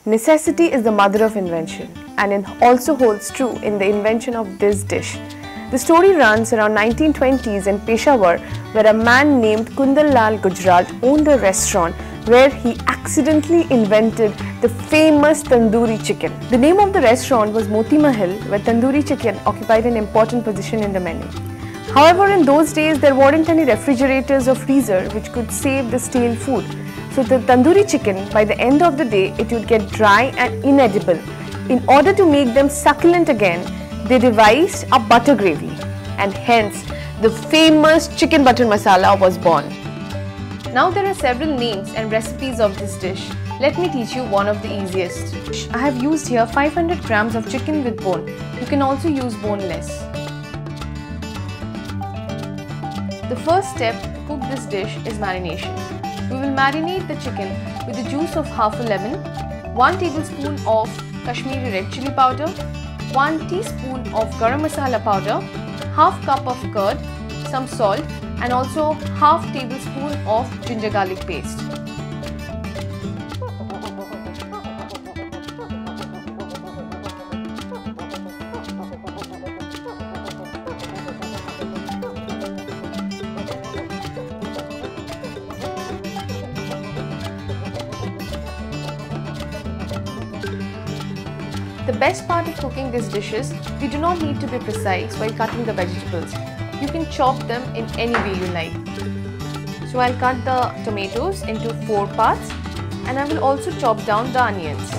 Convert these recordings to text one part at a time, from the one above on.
Necessity is the mother of invention, and it also holds true in the invention of this dish. The story runs around 1920s in Peshawar, where a man named Kundan Lal Gujral owned a restaurant where he accidentally invented the famous tandoori chicken. The name of the restaurant was Moti Mahal, where tandoori chicken occupied an important position in the menu. However, in those days there weren't any refrigerators or freezer which could save the stale food. So the tandoori chicken, by the end of the day, it would get dry and inedible. In order to make them succulent again, they devised a butter gravy, and hence the famous chicken butter masala was born. Now there are several names and recipes of this dish. Let me teach you one of the easiest. I have used here 500 grams of chicken with bone. You can also use boneless. The first step to cook this dish is marination. We will marinate the chicken with the juice of half a lemon, 1 tablespoon of Kashmiri red chili powder, 1 teaspoon of garam masala powder, half cup of curd, some salt, and also half tablespoon of ginger garlic paste. The best part of cooking this dish is we do not need to be precise while cutting the vegetables. You can chop them in any way you like. So I'll cut the tomatoes into 4 parts, and I will also chop down the onions.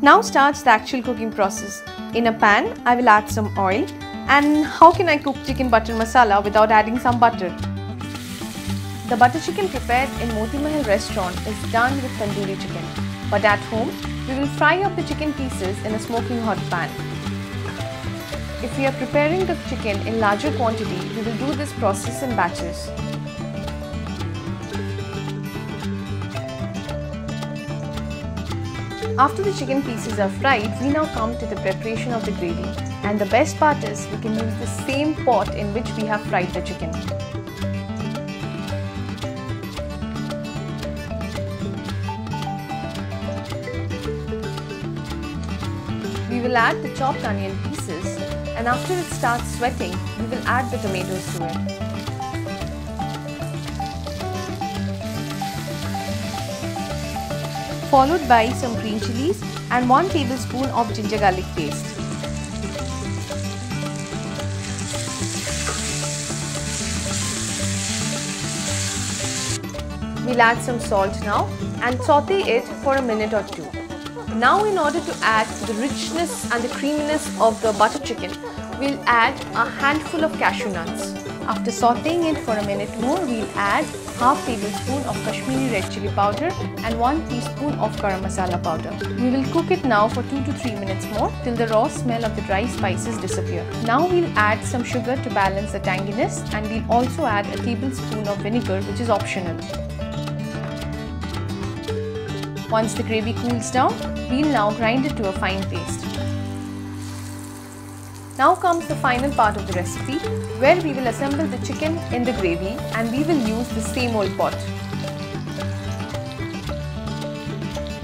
Now starts the actual cooking process. In a pan, I will add some oil. And how can I cook chicken butter masala without adding some butter? The butter chicken prepared in Moti Mahal restaurant is done with tandoori chicken, but at home we will fry up the chicken pieces in a smoking hot pan. If we are preparing the chicken in larger quantity, we will do this process in batches. After the chicken pieces are fried, we now come to the preparation of the gravy, and the best part is we can use the same pot in which we have fried the chicken. We will add the chopped onion pieces, and after it starts sweating, we will add the tomatoes to it. Followed by some green chilies and 1 tablespoon of ginger garlic paste. We'll add some salt now and saute it for a minute or 2. Now, in order to add the richness and the creaminess of the butter chicken, we'll add a handful of cashew nuts. After sauteing it for a minute more, we'll add half tablespoon of Kashmiri red chili powder and 1 teaspoon of garam masala powder. We will cook it now for 2 to 3 minutes more till the raw smell of the dry spices disappear. Now we'll add some sugar to balance the tanginess, and we'll also add a tablespoon of vinegar, which is optional. Once the gravy cools down, we'll now grind it to a fine paste. Now comes the final part of the recipe, where we will assemble the chicken in the gravy, and we will use the same old pot.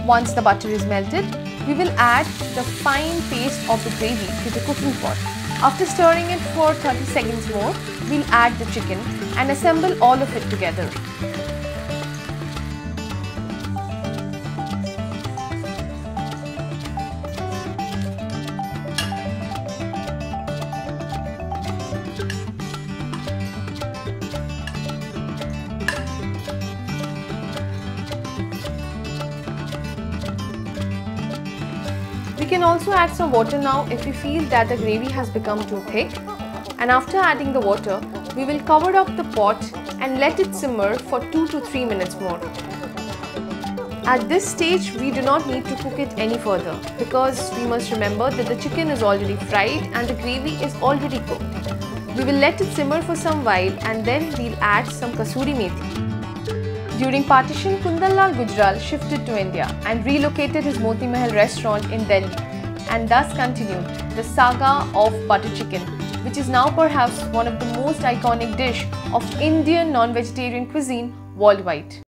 Once the butter is melted, we will add the fine paste of the gravy to the cooking pot. After stirring it for 30 seconds more, we'll add the chicken and assemble all of it together. We can also add some water now if we feel that the gravy has become too thick. And after adding the water, we will cover up the pot and let it simmer for 2 to 3 minutes more. At this stage, we do not need to cook it any further, because we must remember that the chicken is already fried and the gravy is already cooked. We will let it simmer for some while, and then we'll add some kasuri methi. During partition, Kundan Lal Gujral shifted to India and relocated his Moti Mahal restaurant in Delhi, and thus continued the saga of butter chicken, which is now perhaps one of the most iconic dish of Indian non-vegetarian cuisine worldwide.